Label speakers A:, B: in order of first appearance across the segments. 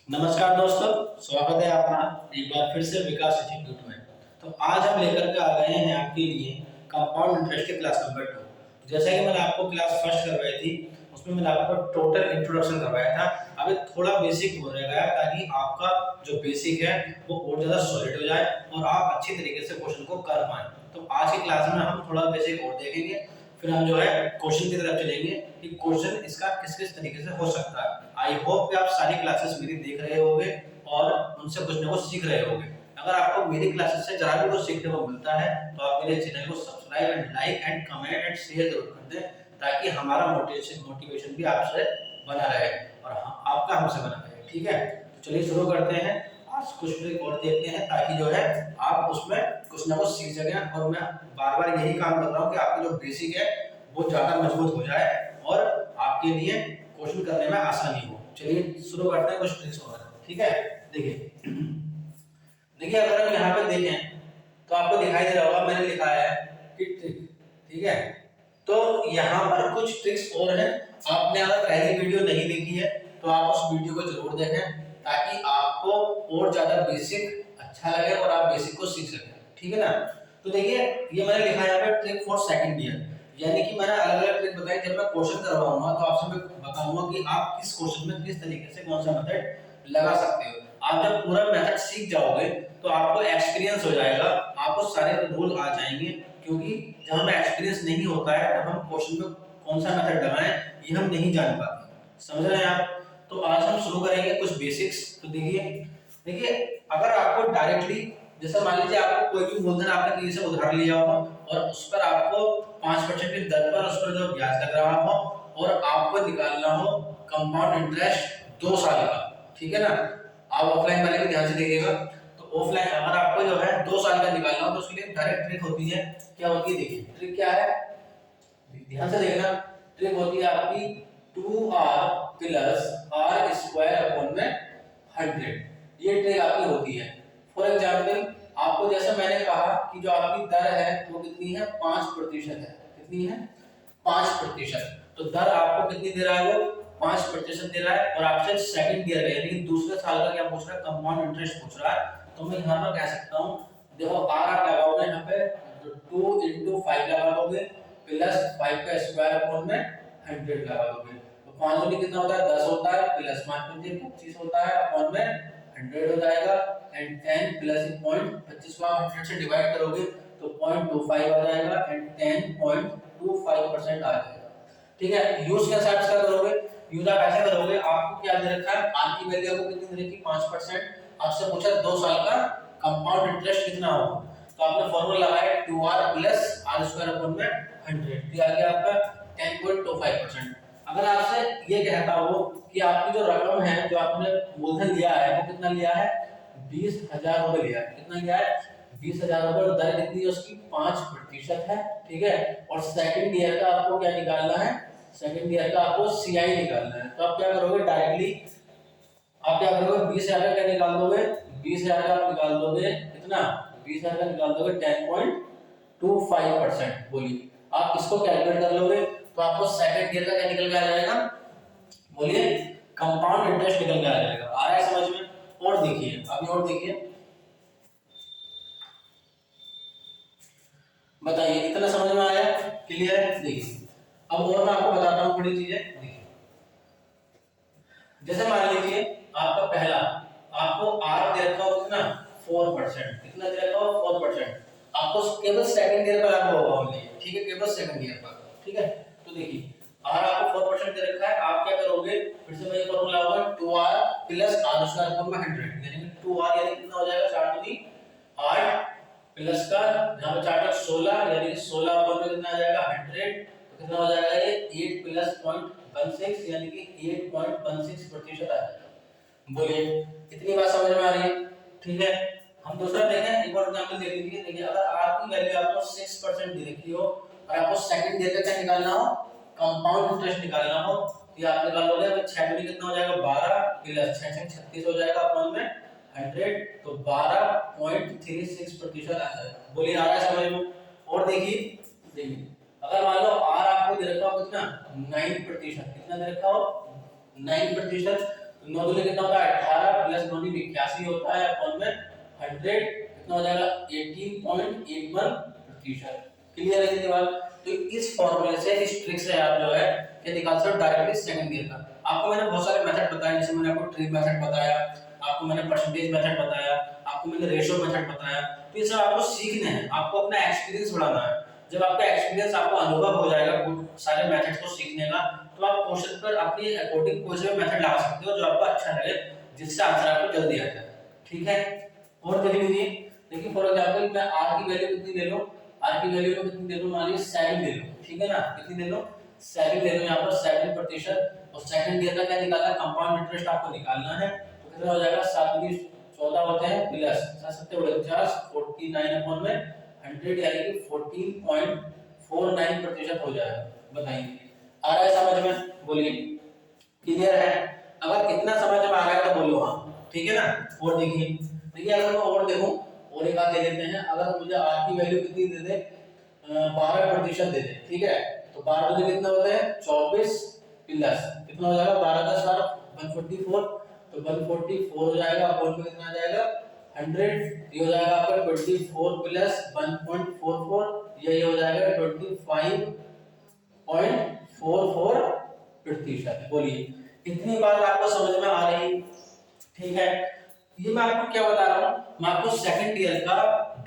A: नमस्कार दोस्तों, स्वागत है आपका एक बार फिर से विकास इंस्टीट्यूट में। तो आज हम लेकर के आ गए हैं आपके लिए कंपाउंड इंटरेस्ट की क्लास नंबर 2। जैसा कि मैंने आपको क्लास फर्स्ट करवाई थी, उसमें मैंने आपको टोटल इंट्रोडक्शन करवाया था। अभी थोड़ा बेसिक हो रहेगा ताकि आपका जो बेसिक है वो और ज़्यादा सॉलिड हो जाए और आप अच्छी तरीके से क्वेश्चन को कर पाएँ। तो आज की क्लास में हम थोड़ा बेसिक और देखेंगे, फिर हम जो है क्वेश्चन की तरफ चलेंगे कि क्वेश्चन इसका किस-किस तरीके से हो सकता है। आई होप कि आप सारी क्लासेस मेरी देख रहे होंगे और उनसे कुछ ना कुछ सीख रहे होंगे। अगर आपको मेरी क्लासेस से जरा भी कुछ सीखने को मिलता है तो आप मेरे चैनल को subscribe and like and comment and share जरूर कर दें, ताकि हमारा मोटिवेशन भी आपसे बना रहे और आपका हमसे बना रहे। ठीक है, तो चलिए शुरू करते हैं। आज कुछ ट्रिक और देखते हैं ताकि जो है आप उसमें कुछ ना कुछ सीख सकें। और मैं बार-बार यही काम कर रहा हूँ कि आपकी जो बेसिक है वो ज़्यादा मजबूत हो जाए और आपके लिए क्वेश्चन करने में आसानी हो। चलिए शुरू करते हैं कुछ ट्रिक्स वगैरह। ठीक है, देखिए देखिए अगर हम यहाँ पे देखें तो आपको दिखाई दे रहा होगा मैंने लिखा है कि ट्रिक। ठीक है, तो यहाँ पर कुछ ट्रिक्स और हैं। आपने अगर पहली वीडियो नहीं देखी है तो आप उस वीडियो को जरूर देखें, ताकि आपको और ज्यादा बेसिक अच्छा लगे और आप बेसिक को सीख सकें। ठीक है ना। तो देखिए ये मैंने लिखा है यहाँ पे ट्रिक फॉर सेकंड ईयर, यानी कि मैंने अलग अलग ट्रिक बताई। जब मैं क्वेश्चन करवाऊंगा तो आपसे मैं बताऊंगा कि आप किस क्वेश्चन में किस तरीके से कौन सा मेथड लगा सकते हो। आप जब पूरा मेथड सीख जाओगे तो आपको एक्सपीरियंस हो जाएगा, आपको सारे रूल आ जाएंगे। क्योंकि जब हमें एक्सपीरियंस नहीं होता है तब हम क्वेश्चन में कौन सा मेथड लगाएं ये हम नहीं जान पाते। समझ रहे हैं आप। तो आज हम शुरू करेंगे कुछ बेसिक्स। तो देखिए देखिए अगर आपको डायरेक्टली, जैसे मान लीजिए आपको कोई भी मूलधन आपने किसी से उधार लिया हो और उस पर आपको 5% की दर पर उस पर जो ब्याज लग रहा हो और आपको निकालना हो कंपाउंड इंटरेस्ट 2 साल का। ठीक है ना। आप ऑफलाइन वाले भी ध्यान से देखिएगा। तो ऑफलाइन अगर आपको जो है 2 साल का निकालना हो तो उसके लिए डायरेक्ट ट्रिक होती है। क्या होती है देखिए, ट्रिक क्या है ध्यान से देखना। ट्रिक होती है आपकी 2r plus r square upon में 100। ये ट्रिक आपकी होती है। फॉर एग्जांपल आपको जैसे मैंने कहा कि जो आपकी दर है वो कितनी है 5% है। कितनी है 5%। तो दर आपको कितनी दे रहा है वो 5% दे रहा है और आपसे सेकंड ईयर का यानी कि दूसरे साल का क्या पूछ रहा है कंपाउंड इंटरेस्ट पूछ रहा है। तो मैं यहाँ पर कह सकता हूँ देखो r आप लगाओगे यहाँ पे 2 into 5 लगा दोगे प्लस 5 का स्क्वायर अपॉन में 100 लगा दोगे। तो 5 दूनी कितना होता है 10 होता है प्लस 5 पंजे 25 होता है अपॉन में 100 हो जाएगा एंड 10 प्लस 0.25 को आप 100 से डिवाइड करोगे तो 0.25 आ जाएगा एंड 10.25% आ जाएगा। ठीक है, यूज के साथ क्या करोगे, यूज आप ऐसे करोगे। आपको क्या दे रखा है आर की वैल्यू आपको कितनी दे रखी 5%। आपसे पूछा 2 साल का कंपाउंड इंटरेस्ट कितना होगा, तो आपने फार्मूला लगाया 2r plus r square upon में 100। ये आ गया आपका 10.25%। अगर आपसे ये कहता हो कि आपकी जो रकम है जो आपने मूलधन लिया है वो कितना लिया है 20,000 रुपए लिया है। कितना लिया है 20,000 रुपए और दर कितनी है उसकी 5% है। ठीक है, और सेकंड ईयर का आपको क्या निकालना है, सेकंड ईयर का आपको सीआई निकालना है। तो आप क्या करोगे डायरेक्टली आप क्या करोगे 20,000 का क्या निकाल दोगे 20,000 का आप निकाल दोगे कितना 20,000 का निकाल दोगे 10.25%। बोलिए आप इसको कैलकुलेट कर लोगे तो आपको सेकंड ईयर का क्या निकल के आ जाएगा, बोलिए कंपाउंड इंटरेस्ट निकल के आ जाएगा। आ रहा है समझ में। और देखिए अभी और देखिए, बताइए इतना समझ में आया, क्लियर है। देखिए अब और मैं आपको बताता हूँ थोड़ी चीजें। देखिए जैसे मान लीजिए आपका पहला आपको आर दे रखा हो कितना 4%। कितना दे रखा हो 4%। आपको केवल सेकंड ईयर पर लागू होगा ओनली। ठीक है, केवल सेकंड ईयर पर। ठीक है, तो देखिए आर आपको 4% दे रखा है। आप क्या करोगे फिर से मैं ये फार्मूला होगा 2r plus r square upon में 100 यानी कि 2r यानी कितना हो जाएगा 4 दूनी 8 प्लस का यहाँ पे 4 तक 16 यानी कि 16 अपॉन में कितना आ जाएगा 100। तो कितना हो जाएगा ये 8 प्लस 0.16 यानी कि 8.16% आ जाएगा। बोलिए इतनी बात समझ में आ रही है। ठीक है, हम दूसरा देखें, एक और एग्जांपल देख लीजिए। देखिए अगर r की वैल्यू आपको 6% दी रखी हो और आपको सेकंड ईयर का क्या निकालना हो कंपाउंड इंटरेस्ट निकालना हो तो आप निकालोगे 6 दूनी कितना हो जाएगा 12 प्लस 6 6 36 हो जाएगा अपॉन में 100। तो 12.36% आ जाएगा। बोलिए आ रहा है समझ में। और देखिए अगर मान लो r आपको दे रखा हो कितना 9%। कितना दे रखा हो 9%। तो 9 दूनी कितना होता है 18 प्लस 9 81 होता है अपॉन में 100 कितना हो जाएगा 18.81%। क्लियर है ये बात। तो इस फॉर्मूले से इस ट्रिक से आप जो है ये निकाल सकते हो डायरेक्टली सेकंड गियर का। आपको मैंने बहुत सारे मेथड बताए, जैसे मैंने आपको ट्री मेथड बताया, आपको मैंने परसेंटेज मेथड बताया, आपको मैंने रेशियो मेथड बताया। तो ये सब आपको सीखने हैं, आपको अपना एक्सपीरियंस बढ़ाना है। जब आपका एक्सपीरियंस, आपको अनुभव हो जाएगा सारे मेथड्स को सीखने का, तो आप क्वेश्चन पर अपने अकॉर्डिंग कोई सा मेथड लगा सकते हो जो आपको अच्छा लगे, जिससे आंसर आपको जल्दी आ जाए। ठीक है, और देख लीजिए। देखिए फॉर एग्जांपल मैं r की वैल्यू कितनी ले लो, r की वैल्यू में कितनी ले लो, मान लीजिए 7 ले लो। ठीक है ना, कितनी ले लो 7 ले लो, यहाँ पर 7%। और सेकंड ईयर का क्या निकालना है, कंपाउंड इंटरेस्ट आपको निकालना है। तो कितना हो जाएगा 7 की 14 होते हैं प्लस 7 49 अपॉन में 100 यानी कि 14.49% हो जाएगा। बताइए आ रहा है समझ में, बोलिए क्लियर है। अगर इतना समझ में आ रहा है तो बोलो हाँ। ठीक है ना, और देखिए देखिए अगर मैं और देखूं और एक बात दे देते हैं, अगर मुझे r की वैल्यू कितनी दे दे 12% दे दे। ठीक है, तो 12 में कितना होता है 24 प्लस कितना हो जाएगा 12 10 12 144। तो 144 हो जाएगा, अपॉन में कितना आ जाएगा 100। ये हो जाएगा आपका 24 प्लस 1.44, ये हो जाएगा 25.44%। बोलिए इतनी बात आपको समझ में आ रही। ठीक है, ये मैं आपको क्या बता रहा हूँ, मैं आपको सेकंड ईयर का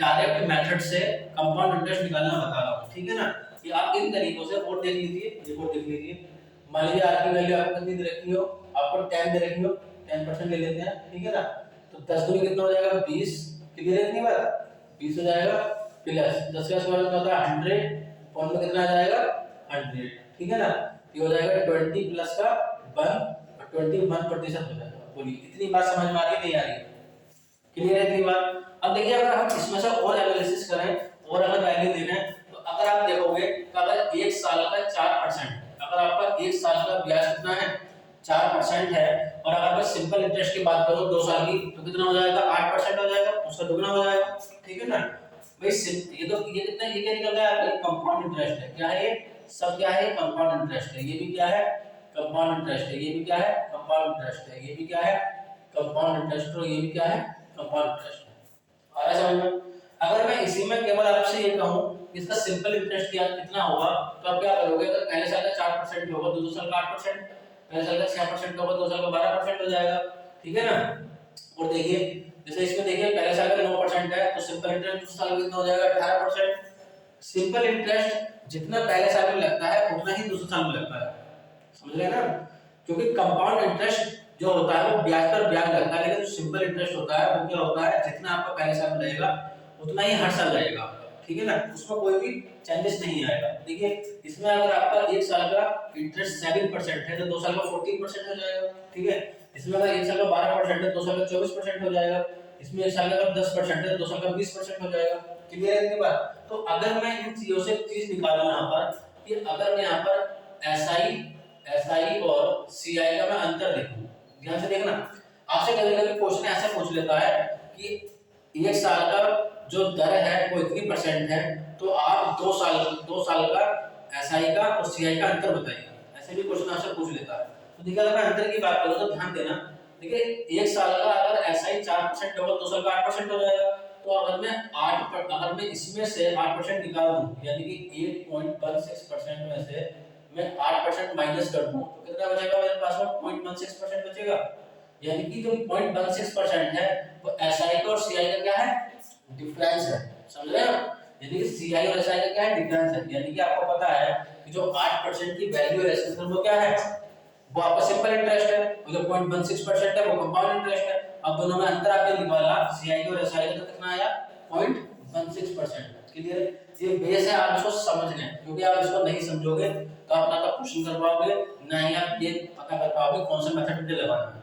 A: डायरेक्ट मेथड से कंपाउंड इंटरेस्ट निकालना बता रहा हूँ। ठीक है ना, ये आप इन तरीकों से और देख लीजिए, ये और देख लीजिए। मान लीजिए r की वैल्यू आपको कितनी दे रखी हो, आपको 10 दे रखी हो, 10% ले लेते हैं। ठीक है ना, तो 10 दूनी कितना हो जाएगा 20। क्लियर है इतनी बात, 20 हो जाएगा प्लस 10 का स्क्वायर कितना होता है 100, फॉर्म में कितना आ जाएगा 100। ठीक है ना, ये हो जाएगा 20 प्लस का 1 21% हो जाएगा। बोलिए इतनी बात समझ में आ रही है नहीं आ रही है, क्लियर है इतनी बात। अब देखिए अगर हम इसमें से और एनालिसिस करें और अगर वैल्यू देना है, तो अगर आप देखोगे तो अगर 1 साल का 4%, अगर आपका 1 साल का ब्याज कितना है 4% है, और अगर मैं सिंपल इंटरेस्ट की बात करूं 2 साल की, तो कितना हो जाएगा 8% हो जाएगा, उसका दुगना हो जाएगा। ठीक है ना भाई, ये तो ये कितना, ये क्या निकल रहा है कंपाउंड इंटरेस्ट है। क्या है ये सब, क्या है कंपाउंड इंटरेस्ट है, ये भी क्या है कंपाउंड इंटरेस्ट है, ये भी क्या है कंपाउंड इंटरेस्ट है, ये भी क्या है कंपाउंड इंटरेस्ट, और ये भी क्या है कंपाउंड इंटरेस्ट है। आ रहा है समझ में। अगर मैं इसी में केवल आपसे ये कहूं इसका सिंपल इंटरेस्ट क्या कितना होगा, तो आप क्या करोगे, अगर पहले साल का 4% होगा, दूसरे साल का 8%, पहले साल का 6% होगा, दूसरे साल का 12% हो जाएगा। ठीक है ना, और देखिए जैसे इसमें देखिए पहले साल का 9% है, तो सिंपल इंटरेस्ट दूसरे साल का कितना हो जाएगा 18%। सिंपल इंटरेस्ट जितना पहले साल में लगता है उतना ही दूसरे साल में लगता है, समझ रहे हैं ना, क्योंकि कंपाउंड इंटरेस्ट जो होता है वो ब्याज पर ब्याज लगता है, लेकिन जो सिंपल इंटरेस्ट होता है वो क्या होता है जितना आपका पहले साल में लगेगा उतना ही हर साल लगेगा आपका। ठीक है ना, उसमें कोई भी चेंजेस नहीं आएगा। देखिए इसमें अगर आपका 1 साल का इंटरेस्ट 7% है, तो 2 साल का 14% हो जाएगा। ठीक है, इसमें अगर 1 साल का 12% है, 2 साल का 24% हो जाएगा। इसमें 1 साल का 10% है, 2 साल का 20% हो जाएगा। क्लियर है इतनी बात। तो अगर मैं इन चीजों से चीज निकालूं यहाँ पर कि अगर मैं यहाँ पर एसआई और सीआई का मैं अंतर देखूं, ध्यान से देखना। आपसे कभी-कभी क्वेश्चन ऐसा पूछ लेता है कि 1 साल का जो दर है वो इतनी परसेंट है, तो आप 2 साल का एसआई का और सीआई का अंतर बताइए। ऐसे भी क्वेश्चन आपसे पूछ लेता है। तो देखिए अगर मैं अंतर की बात करूं तो ध्यान देना। देखिए 1 साल का अगर एसआई 4% होगा, 2 साल का 8% हो जाएगा। तो अगर मैं इसमें से 8% निकाल दूं, यानी कि 8.16% में से मैं 8% माइनस कर दूं, तो कितना बचेगा मेरे पास में 0.16% बचेगा। यानी कि जो 0.16% है वो एसआई का और सीआई का क्या है डिफरेंस है, समझ रहे हो। यानी कि सीआई और एसआई का क्या है डिफरेंस है। यानी कि आपको पता है कि जो 8% की वैल्यू है वो क्या है, वो आपका सिंपल इंटरेस्ट है, और जो 0.16% है वो कंपाउंड इंटरेस्ट है। अब दोनों में अंतर आपने निकाला सीआई और एसआई का, तो कितना आया 0.16%। क्लियर है, ये बेस है, आप इसको समझ लें, क्योंकि आप इसको नहीं समझोगे तो आप ना तो क्वेश्चन कर पाओगे, ना ही आप ये पता कर पाओगे कौन सा मेथड मुझे लगाना है।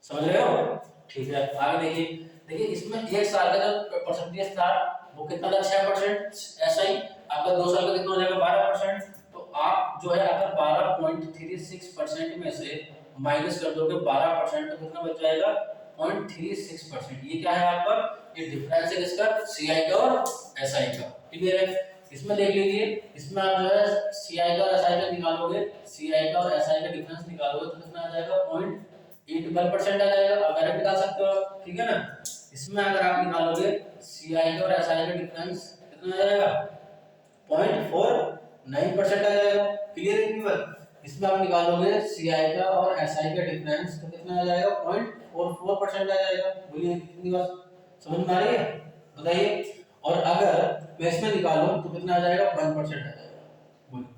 A: समझ रहे हो, ठीक है। आगे देखिए, देखिए इसमें 1 साल का जो परसेंटेज था वो कितना था 6%, एसआई आपका 2 साल का कितना हो जाएगा 12%। तो आप जो है अगर 12.36% में से माइनस कर दोगे 12%, तो कितना बच जाएगा 0.36%। ये क्या है आपका, ये डिफरेंस है किसका, सीआई का और एसआई का। क्लियर है, इसमें देख लीजिए, इसमें आप जो है सीआई का और एसआई का निकालोगे, सीआई का और एसआई का डिफरेंस निकालोगे तो कितना आ जाएगा 1% आ जाएगा, आप डायरेक्ट निकाल सकते हो, ठीक है ना। इसमें अगर आप निकालोगे CI का और SI का डिफरेंस कितना आ जाएगा, 0.49% आ जाएगा, क्लियर है बात। इसमें आप निकालोगे CI का और SI का डिफरेंस तो कितना आ जाएगा, 0.44% आ जाएगा। बोलिए कितनी बात समझ में आ रही है, बताइए। और अगर मैं इसमें निकालूं तो कितना आ जाएगा, 1% आ जाएगा। बोलिए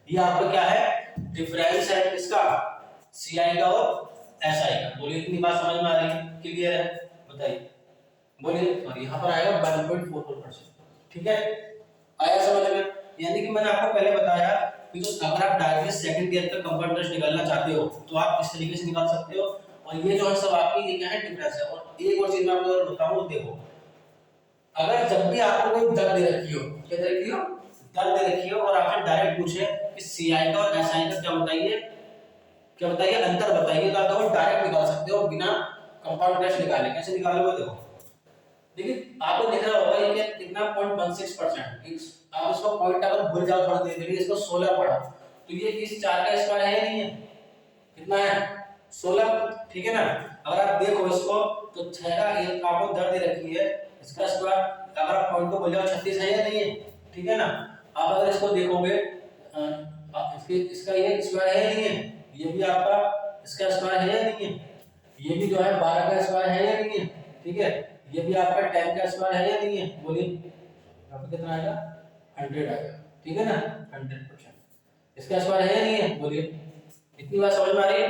A: ये आपका क्या है, डिफरेंस है किसका, CI का और SI का। बोलिए इतनी बात समझ में आ रही है, क्लियर है, बताइए। बोलिए, और यहाँ पर आएगा 1.44%, ठीक है, आया समझ में। यानी कि मैंने आपको पहले बताया कि तो अगर आप डायरेक्टली सेकंड ईयर का कंपाउंड इंटरेस्ट निकालना चाहते हो तो आप इस तरीके से निकाल सकते हो। और ये जो है सब आपकी ये क्या है, डिफरेंस है। और एक और चीज मैं आपको और बताऊं, देखो अगर जब भी आपको कोई दर दे रखी हो, क्या दे रखी हो, दर दे रखी हो, और आपसे डायरेक्ट पूछे कि CI का और SI का क्या बताइए, क्या बताइए, अंतर बताइए, तो आप डायरेक्ट निकाल सकते हो बिना कंपाउंड इंटरेस्ट निकाले। कैसे निकालोगे, देखो देखिए आपको दिख रहा होगा ये कितना 0.16%। आप इसको पॉइंट अगर भूल जाओ थोड़ा देर के लिए, इसको 16 पढ़ा तो ये इस 4 का स्क्वायर है या नहीं है, कितना है, 16, ठीक है ना। अगर आप देखो इसको तो 6 का एक आपको दर दे रखी है, इसका स्क्वायर अगर आप पॉइंट को भूल जाओ 36 है या नहीं है, ठीक है ना। आप अगर इसको देखोगे इसका ये स्क्वायर है या नहीं है, ये भी आपका इसका स्क्वायर है या नहीं है, ये भी जो है 12 का स्क्वायर है या नहीं है, ठीक है, ये भी आपका 10 का स्क्वायर है या नहीं है। बोलिए यहाँ पे कितना आएगा, 100 आएगा, ठीक है ना, 100%। इसका स्क्वायर है या नहीं है, बोलिए इतनी बात समझ में आ रही है।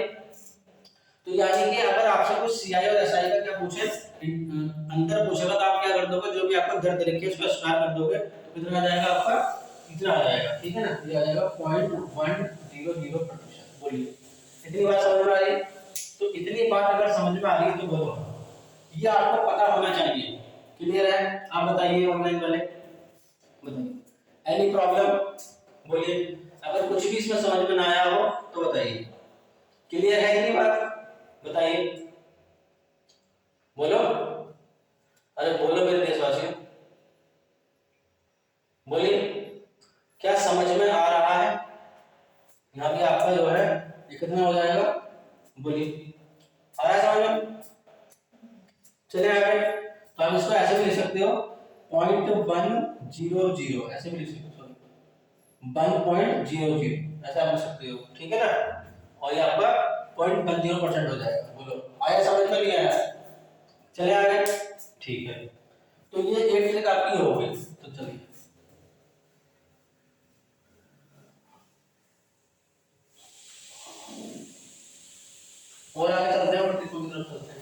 A: तो यानी कि अगर आपसे कुछ CI और SI का क्या पूछे, अंतर पूछेगा, तो आप क्या कर दोगे, जो भी आपको दर दे रखी है उसका स्क्वायर कर दोगे तो कितना आ जाएगा आपका, इतना आ जाएगा, ठीक है ना, ये आ जाएगा 0.100%। बोलिए इतनी बात समझ में आ रही है। तो इतनी बात अगर समझ में आ रही है तो बोलो, ये आपको पता होना चाहिए, क्लियर है। आप बताइए ऑनलाइन वाले, बताइए एनी प्रॉब्लम, बोलिए अगर कुछ भी इसमें समझ में ना आया हो तो बताइए, क्लियर है इतनी बात, बताइए, बोलो, अरे बोलो मेरे देशवासियों, बोलिए क्या समझ में आ रहा है। यहाँ पे आपका जो है ये कितना हो जाएगा, बोलिए आ रहा है समझ में। चलिए आगे, तो आप इसको ऐसे भी लिख सकते हो 0.100, ऐसे भी लिख सकते हो, सॉरी 1.00 ऐसा आप लिख सकते हो, ठीक है ना। और ये आपका 0.10% हो जाएगा। बोलो आया समझ में, नहीं आया, चलिए आगे, ठीक है। तो ये एक ट्रिक आपकी हो गई। तो चलिए और आगे चलते हैं, और ट्रिकों की तरफ चलते हैं।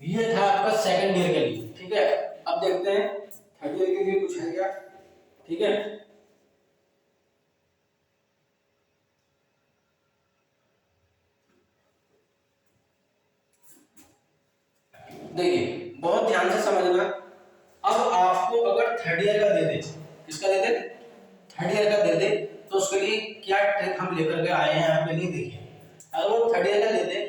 A: ये था आपका सेकंड ईयर के लिए, ठीक है। अब देखते हैं थर्ड ईयर के लिए कुछ है क्या, ठीक है। देखिए बहुत ध्यान से समझना। अब आपको अगर थर्ड ईयर का दे दे, किसका दे दे, थर्ड ईयर का दे दे, तो उसके लिए क्या ट्रिक हम लेकर के आए हैं आपके लिए, देखिए। अगर वो थर्ड ईयर का दे दे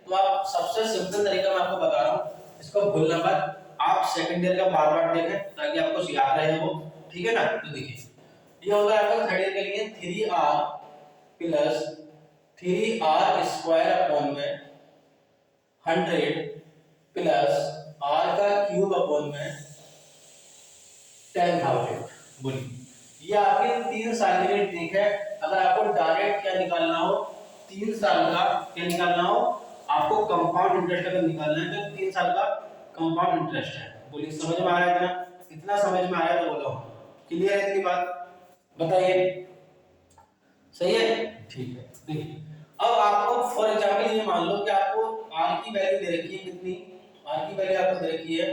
A: तो आप सबसे सिंपल तरीका मैं आपको बता रहा हूँ, इसको भूलना मत, आप सेकंड ईयर का बार बार देखें ताकि आपको याद रहे वो, ठीक है ना। तो देखिए ये होगा आपका थर्ड ईयर के लिए 3r plus 3r square upon में 100 प्लस r का क्यूब अपॉन में 10,000। बोलिए ये आपके 3 साल के लिए ट्रिक है। अगर आपको डायरेक्ट क्या निकालना हो, 3 साल का क्या निकालना हो, आपको कंपाउंड इंटरेस्ट अगर निकालना है तो 3 साल का कंपाउंड इंटरेस्ट है। बोलिए समझ में आ रहा है इतना, इतना समझ में आया तो बोलो क्लियर है इतनी बात, बताइए सही है, ठीक है। देखिए अब आपको फॉर एग्जांपल ये मान लो कि आपको r की वैल्यू दे रखी है, कितनी r की वैल्यू आपको दे रखी है,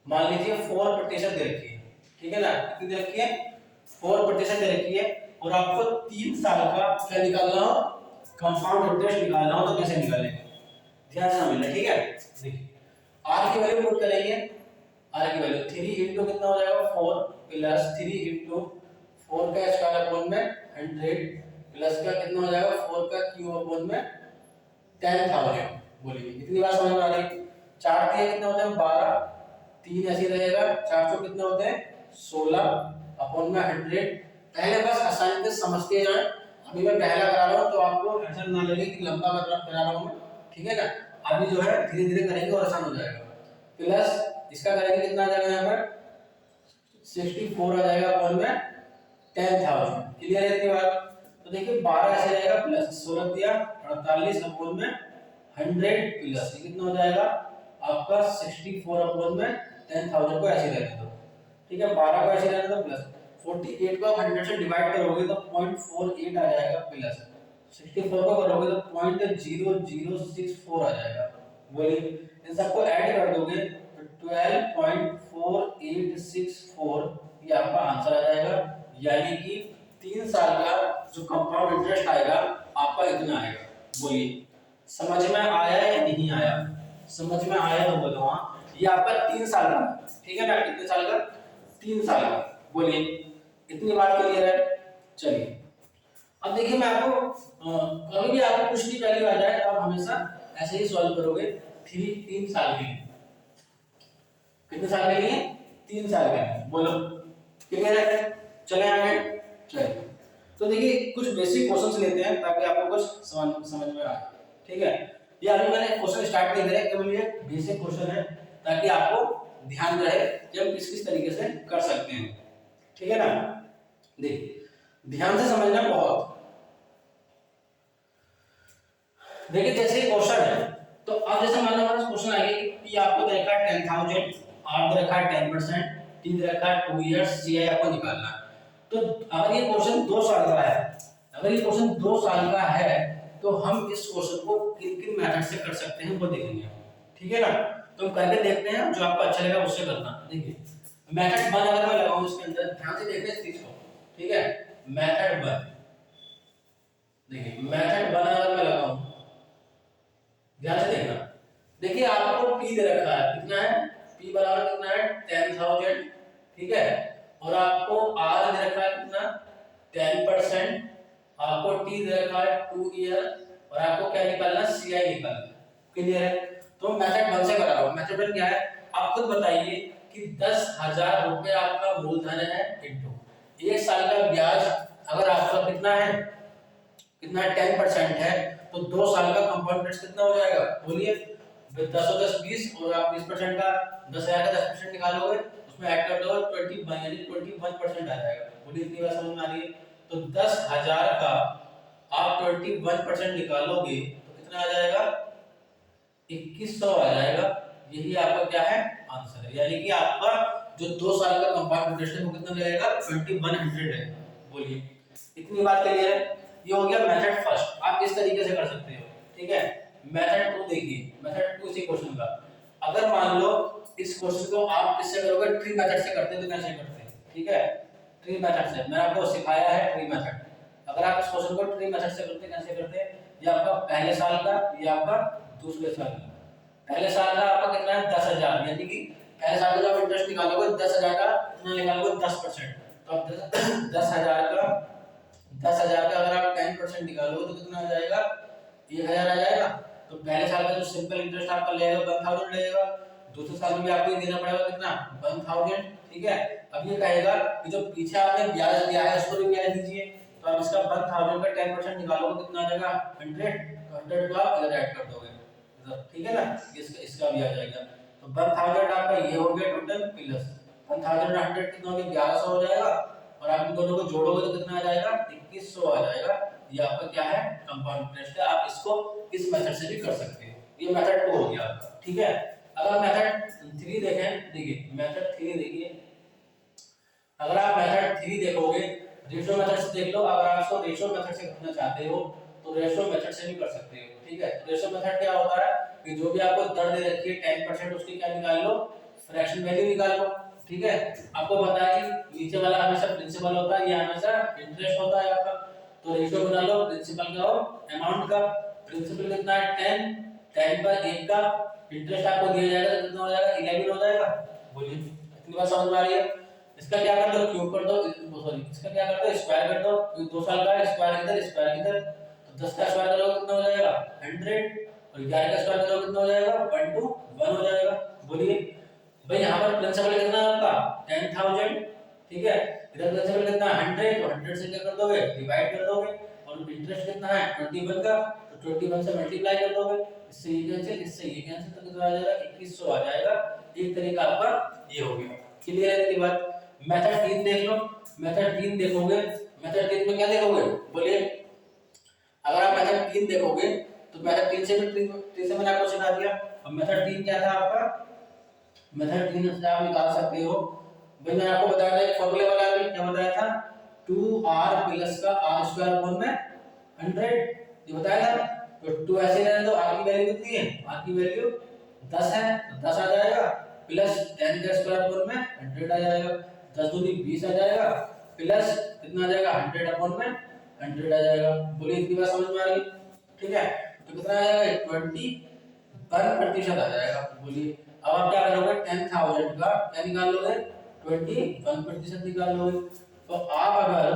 A: मान लीजिए 4% दे रखी है, ठीक है ना, कितनी दे रखी है, 4% दे रखी है, और आपको 3 साल का क्या निकालना हो, कंपाउंड इंटरेस्ट निकालना हो, तो कैसे निकालेंगे, ध्यान से समझना, ठीक है। देखिए r की वैल्यू पुट करेंगे, r की वैल्यू 3 into कितना हो जाएगा 4 प्लस 3 into 4 का स्क्वायर अपॉन में 100 प्लस का कितना हो जाएगा 4 का क्यूब अपॉन में 10,000। बोलिए इतनी बात समझ में आ रही। 4 3 कितना होता है 12, 3 ऐसे रहेगा, 4 कितना होते हैं 16 अपॉन में 100। पहले बस आसानी से समझते जाएं। अभी मैं पहला करा रहा हूँ तो आपको ऐसा ना लगे कि लंबा करा रहा हूँ मैं, ठीक है ना। अभी जो है धीरे धीरे करेंगे और आसान हो जाएगा। प्लस इसका करेंगे कितना आ जाएगा यहाँ पर 64 आ जाएगा अपॉन में 10,000। क्लियर है इतनी बात। तो देखिए 12 ऐसे रहेगा प्लस 16 दिया 48 अपॉन में 100 प्लस कितना हो जाएगा आपका 64 अपॉन में 10,000 को ऐसे रहने दो, ठीक है। 12 को ऐसे रहने दो प्लस 48 को 100 से डिवाइड करोगे तो 0.48 आ जाएगा प्लस 64 को करोगे तो 0.0064 आ जाएगा। बोलिए इन सबको ऐड कर दोगे तो 12.4864 ये आपका आंसर आ जाएगा। यानी कि 3 साल का जो कंपाउंड इंटरेस्ट आएगा आपका इतना आएगा। बोलिए समझ में आया या नहीं आया? समझ में आया तो बोलो हाँ। ये आपका 3 साल का, ठीक है ना। कितने साल का? 3 साल का। बोलिए इतनी बात क्लियर है? चलिए अब देखिए मैं आपको कभी भी आपको कुछ भी वैल्यू आ जाए तो आप हमेशा ऐसे ही सॉल्व करोगे। 3 साल के लिए। कितने साल के लिए? 3 साल के लिए। बोलो क्लियर है? चले आगे। चलिए तो देखिए कुछ बेसिक क्वेश्चंस लेते हैं ताकि आपको कुछ समझ में आए, ठीक है। ये अभी मैंने क्वेश्चन स्टार्ट नहीं करे, केवल ये बेसिक क्वेश्चन है ताकि आपको ध्यान रहे कि हम किस किस तरीके से कर सकते हैं, ठीक है ना। देखिए ध्यान से समझना बहुत। देखिए जैसे क्वेश्चन है तो अब जैसे मान लो हमारा क्वेश्चन आ गया कि आपको दे रखा है 10,000, R दे रखा है 10%, T दे रखा है 2 इयर्स, CI आपको निकालना है। तो अगर ये क्वेश्चन 2 साल का है, अगर ये क्वेश्चन 2 साल का है तो हम इस क्वेश्चन को किन-किन मेथड से कर सकते हैं वो देखेंगे, ठीक है ना। तो हम करके देखते हैं, जो आपको अच्छा लगा उससे करना। देखिए मेथड 1 अगर मैं लगाऊं इसके अंदर, ध्यान से देखना इस चीज को, ठीक है। मेथड 1, देखिए मेथड 1 अगर मैं लगाऊं, ध्यान से देखना। देखिए आपको P दे रखा है, कितना है? P बराबर कितना है? 10,000, ठीक है। और आपको R दे रखा है कितना? 10%। आपको T दे रखा है 2 ईयर और आपको क्या निकालना? CI निकालना। क्लियर है? तो मेथड 1 से करा रहा हूं। मेथड 1 क्या है? आप खुद बताइए कि 10,000 रुपए आपका मूलधन है इनटू 1 साल का ब्याज अगर आपका कितना है? कितना 10% है तो 2 साल का कंपाउंड इंटरेस्ट कितना हो जाएगा? बोलिए 10 और 10 20 और आप 20% का 10,000 का 10% निकालोगे उसमें ऐड कर दो 21 यानी 21% आ जाएगा। बोलिए इतनी बात समझ में आ रही है? तो 10,000 का आप 21% निकालोगे तो कितना आ जाएगा? 2100 आ जाएगा। यही आपका क्या है? आंसर है। यानी कि आपका जो 2 साल का कंपाउंड इंटरेस्ट है वो कितना रहेगा? 2100 है। बोलिए इतनी बात क्लियर है? ये हो गया मेथड फर्स्ट। आप इस तरीके से कर सकते हो, ठीक है। मेथड 2 देखिए, मेथड 2 इसी क्वेश्चन का। अगर मान लो इस क्वेश्चन को आप किससे करोगे? ट्री मेथड से करते हैं तो कैसे करते हैं, ठीक है। ट्री मेथड से मैंने आपको सिखाया है ट्री मेथड। अगर आप इस क्वेश्चन को ट्री मेथड से करते हैं कैसे करते हैं? ये आपका पहले साल का, ये आपका दूसरे साल का। पहले साल का आपका कितना है? 10,000, यानी कि पहले साल का जब इंटरेस्ट निकालोगे 10,000 का कितना निकालोगे? 10%। तो अब 10,000 का 10,000 का अगर आप 10% निकालोगे तो कितना आ जाएगा? 1,000 आ जाएगा। तो पहले साल का जो सिंपल इंटरेस्ट आपका लगेगा 1,000 लगेगा। दूसरे साल में भी आपको ये देना पड़ेगा कितना? 1,000, ठीक है। अब ये कहेगा कि जो पीछे आपने ब्याज दिया है उसको भी ब्याज दीजिए। तो आप इसका 1,000 का 10% निकालोगे कितना आ जाएगा? 100। तो 100 को आप इधर ऐड कर दोगे इधर, ठीक है ना। इसका भी आ जाएगा। तो 1,000 आपका ये हो गया टोटल प्लस 1,000 और 100 कितना हो गया? 1100 हो जाएगा। और आप इन दोनों को जोड़ोगे तो कितना आ जाएगा? 2100 आ जाएगा। ये आपका क्या है? कंपाउंड इंटरेस्ट है। आप इसको इस मेथड से भी कर सकते हो। ये मेथड 2 हो गया आपका, ठीक है। अगर मेथड 3 देखें, देखिए मेथड 3 देखिए। अगर आप मेथड 3 देखोगे, रेशियो मेथड से देख लो। अगर आप इसको रेशियो मेथड से करना चाहते हो तो रेशियो मेथड से भी कर सकते हो, ठीक है। तो रेशियो मेथड क्या होता है कि जो भी आपको दर दे रखी है 10% उसकी क्या निकाल लो? फ्रैक्शन वैल्यू निकाल लो, ठीक है। आपको पता है कि नीचे वाला हमेशा प्रिंसिपल होता है, ये हमेशा इंटरेस्ट होता है आपका। तो रेशियो बना लो प्रिंसिपल का और अमाउंट का। प्रिंसिपल कितना है? 10 पर 1 का इंटरेस्ट आपको दिया जाएगा तो कितना हो जाएगा? 11 हो जाएगा। बोलिए इतनी बात समझ में आ रही है? इसका क्या कर दो? क्यूब कर दो, सॉरी इसका क्या कर दो? स्क्वायर कर दो। 2 साल का है, स्क्वायर इधर स्क्वायर इधर। तो 10 का स्क्वायर करोगे कितना हो जाएगा? 100 और 11 का स्क्वायर करोगे कितना हो जाएगा? 1 to 1 हो जाएगा। बोलिए भाई यहाँ पर प्रिंसिपल कितना है आपका 10,000, ठीक है, इधर प्रिंसिपल कितना है 100, तो 100 से क्या कर दोगे डिवाइड कर दोगे, और इंटरेस्ट कितना है 21 का, तो 21 से मल्टीप्लाई कर दोगे, इससे ये कैंसिल, इससे ये कैंसिल, तो कितना आ जाएगा 2100 आ जाएगा। एक तरीका आपका ये हो गया। क्लियर है इसके बाद मेथड 3 देख लो। मेथड 3 देखोगे, मेथड 3 में क्या देखोगे बोलिए, अगर आप मेथड 3 देखोगे तो मेथड 3 से भी 3 से मैंने आपको सिखा दिया। अब मेथड 3 क्या था आपका, मेथड 3 से आप निकाल सकते हो, भाई मैंने आपको बताया था एक फॉर्मूले वाला भी, क्या बताया था 2r प्लस का r स्क्वायर अपॉन में 100, ये बताया था। तो 2 ऐसे रहने दो, r की वैल्यू कितनी है, r की वैल्यू 10 है, तो 10 आ जाएगा, प्लस 10 का स्क्वायर अपॉन में 100 आ जाएगा, 10 दूनी 20 आ जाएगा, प्लस कितना आ जाएगा 100 अपॉन में 100 आ जाएगा। बोलिए इतनी बात समझ में आ गई, ठीक है। तो कितना आ जाएगा 21% आ जाएगा। बोलिए अब आप क्या करोगे 10,000 का क्या निकाल लोगे 21% निकाल लोगे। तो आप अगर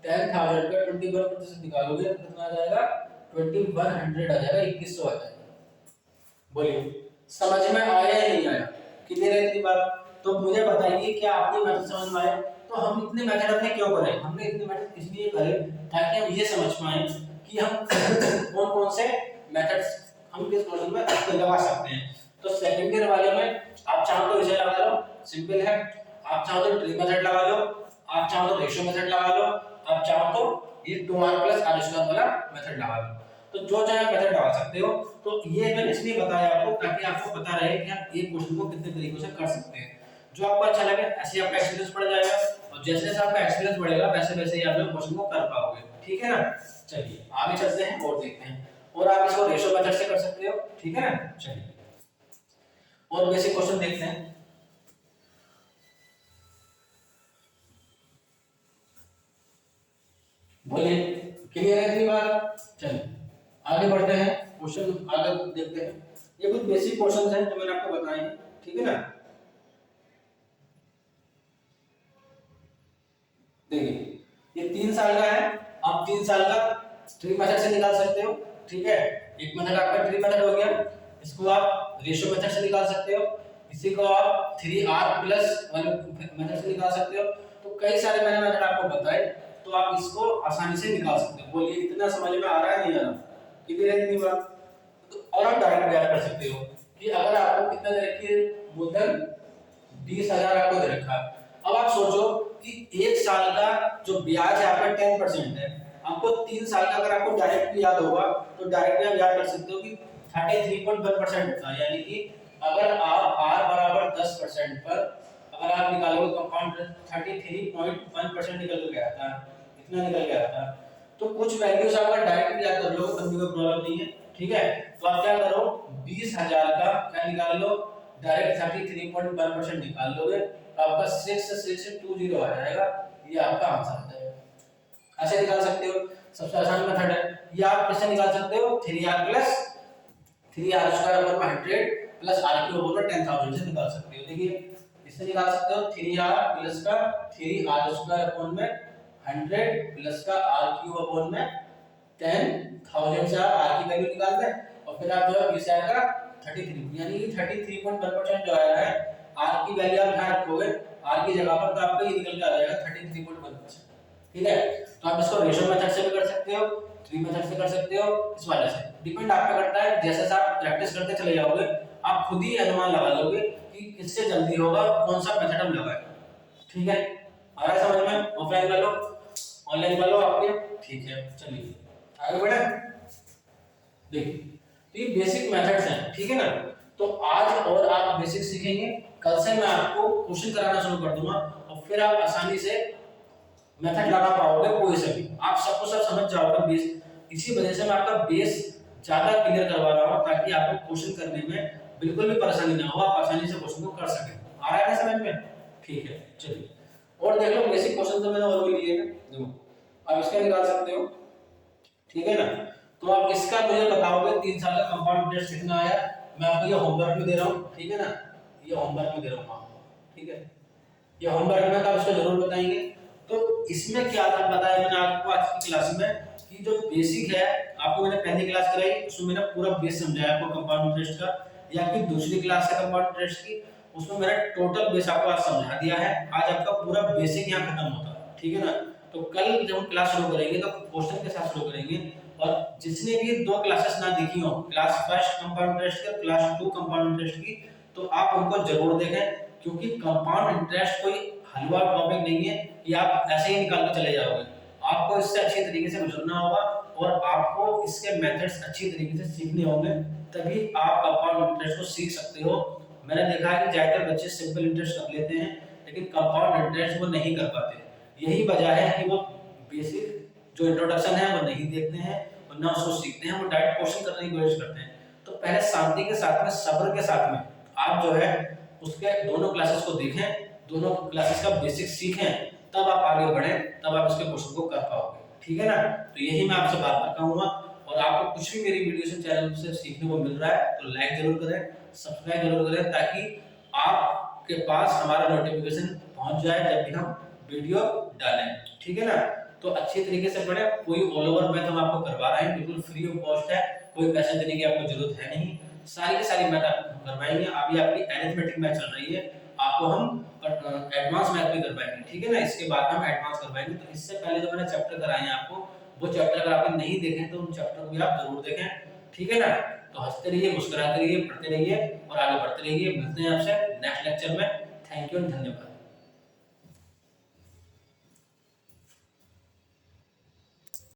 A: 10,000 का 21% निकालोगे तो कितना आ जाएगा 2100 आ जाएगा, 2100 आ जाएगा। बोलिए समझ में आया या नहीं आया, क्लियर है इतनी बात। तो मुझे बताइए क्या आपको मेथड समझ में आया। तो हम इतने मेथड अपने क्यों करें, हमने इतने मेथड इसलिए करे ताकि हम ये समझ पाए कि हम कौन कौन से मेथड्स हम किस क्वेश्चन में लगा सकते हैं। तो सेकंड ईयर वाले में आप चाहो तो इसे लगा लो, सिंपल है, आप चाहो तो ट्री मेथड लगा लो, आप चाहो तो रेशियो मेथड लगा लो, आप चाहो तो ये 2r + r स्क्वायर वाला मेथड लगा लो। तो जो चाहे मेथड लगा सकते हो। तो ये मैंने इसलिए बताया आपको ताकि आपको पता रहे कि आप एक क्वेश्चन को कितने तरीकों से कर सकते हैं। जो आपको अच्छा लगे ऐसे आपका एक्सपीरियंस बढ़ जाएगा, और जैसे जैसे आपका एक्सपीरियंस बढ़ेगा वैसे वैसे ही आप लोग क्वेश्चन को कर पाओगे, ठीक है ना। चलिए आगे चलते हैं और देखते हैं, और आप इसको रेशियो मेथड से कर सकते हो, ठीक है ना। चलिए और बेसिक क्वेश्चन देखते हैं। बोलिए क्लियर है इतनी बात। चलिए आगे बढ़ते हैं, क्वेश्चन आगे देखते हैं। ये कुछ बेसिक क्वेश्चंस हैं जो मैंने आपको बताए हैं, ठीक है ना। देखिए ये 3 साल का है, आप 3 साल का ट्री मेथड से निकाल सकते हो, ठीक है। एक मेथड आपका ट्री मेथड हो गया, इसको आप रेशियो मेथड से निकाल सकते हो, इसी को आप 3r प्लस वाले मेथड से निकाल सकते हो। तो कई सारे मैंने मेथड आपको बताए, तो आप इसको आसानी से निकाल सकते हो। बोलिए इतना समझ में आ रहा है नहीं आ रहा, क्लियर है इतनी बात। तो और आप डायरेक्ट ब्याज कर सकते हो कि अगर आपको कितना दे रखी है मूलधन 20,000 आपको दे रखा है। अब आप सोचो कि एक साल का जो ब्याज है आपका 10% है, आपको 3 साल का अगर आपको डायरेक्ट याद होगा तो डायरेक्ट आप याद कर सकते हो कि 33.1% होता है। यानी कि अगर आप r बराबर 10% पर अगर आप निकालोगे कंपाउंड 33.1% निकल के आया था, इतना निकल के आया था। तो कुछ वैल्यूज आप अगर डायरेक्ट याद कर लोगे तब भी कोई प्रॉब्लम नहीं है, ठीक है। तो आप क्या करो 20,000 का क्या निकाल लो, डायरेक्ट 33.1% निकाल लोगे तो आपका 662 आ जाएगा, ये आपका आंसर आ जाएगा। ऐसे निकाल सकते हो, सबसे आसान मेथड है। ये आप कैसे निकाल सकते हो 3r plus 3r square upon 100 plus r cube upon 10,000 से निकाल सकते हो। देखिए इससे निकाल सकते हो 3r प्लस का 3r स्क्वायर अपॉन में 100 प्लस का r क्यूब अपॉन में 10,000 से r की वैल्यू निकाल दें, और फिर आप जो है इसे आएगा 33, यानी कि 33.1% जो आया है r की वैल्यू आप ध्यान रखोगे, r की जगह पर तो आपको ये निकल के आ जाएगा 33.1%, ठीक है। तो आप इसको रेशियो मेथड से भी कर सकते हो, ट्री मेथड से कर सकते हो, इस वाले से डिपेंड आप पे करता है। जैसे आप प्रैक्टिस करते चले जाओगे आप खुद ही अनुमान लगा लोगे कि किससे जल्दी होगा, कौन सा मेथड हम लगाएं, ठीक है। आ रहा है समझ में। ऑफलाइन कर लो, ऑनलाइन कर लो आपके, ठीक है। चलिए आगे बढ़े। देखिए तो ये बेसिक मेथड्स हैं, ठीक है ना। तो आज और आप बेसिक सीखेंगे, कल से मैं आपको क्वेश्चन कराना शुरू कर दूंगा, और फिर आप आसानी से मेथड लगा पाओगे कोई से भी, आप सबको सब समझ जाओगे बेस। इसी वजह से मैं आपका बेस ज्यादा क्लियर करवा रहा हूं ताकि आपको क्वेश्चन करने में बिल्कुल भी परेशानी ना हो, आप आसानी से क्वेश्चन को कर सकें। आ रहा है ना समझ में, ठीक है। चलिए और देख लो बेसिक क्वेश्चन तो मैंने और भी लिए हैं, देखो आप इसका निकाल सकते हो, ठीक है ना। तो आप इसका मुझे बताओगे 3 साल का कंपाउंड इंटरेस्ट कितना आया। मैं आपको ये होमवर्क भी दे रहा हूं, ठीक है ना, ये होमवर्क भी दे रहा हूं आपको, ठीक है। ये होमवर्क में आप इसको जरूर बताएंगे। तो इसमें क्या था बताया मैंने आपको आज की क्लास में कि जो बेसिक है आपको मैंने पहली क्लास कराई, उसमें मैंने पूरा बेस समझाया आपको कंपाउंड इंटरेस्ट का, या फिर दूसरी क्लास है कंपाउंड इंटरेस्ट की उसमें मैंने टोटल बेस आपको आज समझा दिया है। आज आपका पूरा बेसिक यहाँ खत्म होता है, ठीक है ना। तो कल जब हम क्लास शुरू करेंगे तो क्वेश्चन के साथ शुरू करेंगे। और जिसने भी 2 क्लासेस ना देखी हो, क्लास फर्स्ट कंपाउंड इंटरेस्ट की, क्लास 2 कंपाउंड इंटरेस्ट की, तो आप उनको जरूर देखें, क्योंकि कंपाउंड इंटरेस्ट कोई हलवा टॉपिक नहीं है कि आप ऐसे ही निकाल के चले जाओगे। आपको इससे अच्छी तरीके से गुजरना होगा और आपको इसके मेथड्स अच्छी तरीके से सीखने होंगे, तभी आप कंपाउंड इंटरेस्ट को सीख सकते हो। मैंने देखा है कि ज्यादातर बच्चे सिंपल इंटरेस्ट कर लेते हैं, लेकिन कंपाउंड इंटरेस्ट वो नहीं कर पाते। यही वजह है कि वो बेसिक जो इंट्रोडक्शन है वो नहीं देखते हैं और ना उसको सीखते हैं, वो डायरेक्ट क्वेश्चन करने की कोशिश करते हैं। तो पहले शांति के साथ में, सब्र के साथ में आप जो है उसके दोनों क्लासेस को देखें, दोनों क्लासेस का बेसिक सीखें, तब आप आगे बढ़ें, तब आप इसके क्वेश्चन को कर पाओगे, ठीक है ना। तो यही मैं आपसे बात कर कहूंगा। और आपको कुछ भी मेरी वीडियो से, चैनल से सीखने को मिल रहा है तो लाइक जरूर करें, सब्सक्राइब जरूर करें, ताकि आपके पास हमारा नोटिफिकेशन पहुंच जाए जब भी हम वीडियो डालें, ठीक है ना। तो अच्छी तरीके से पढ़े, कोई ऑल ओवर मैथ हम आपको करवा रहे हैं, बिल्कुल फ्री ऑफ कॉस्ट है, कोई पैसे देने की आपको जरूरत है नहीं। सारी की सारी मैथ आपको करवाएंगे। अभी आपकी अरिथमेटिक मैथ चल रही है, आपको हम एडवांस मैथ भी करवाएंगे, ठीक है ना। इसके बाद हम एडवांस करवाएंगे। तो इससे पहले जो मैंने चैप्टर कराए हैं आपको, वो चैप्टर अगर आपने नहीं देखे तो उन चैप्टर को भी आप जरूर देखें, ठीक है ना। तो हंसते रहिए, मुस्कुराते रहिए, पढ़ते रहिए और आगे बढ़ते रहिए। मिलते हैं आपसे नेक्स्ट लेक्चर में। थैंक यू, धन्यवाद।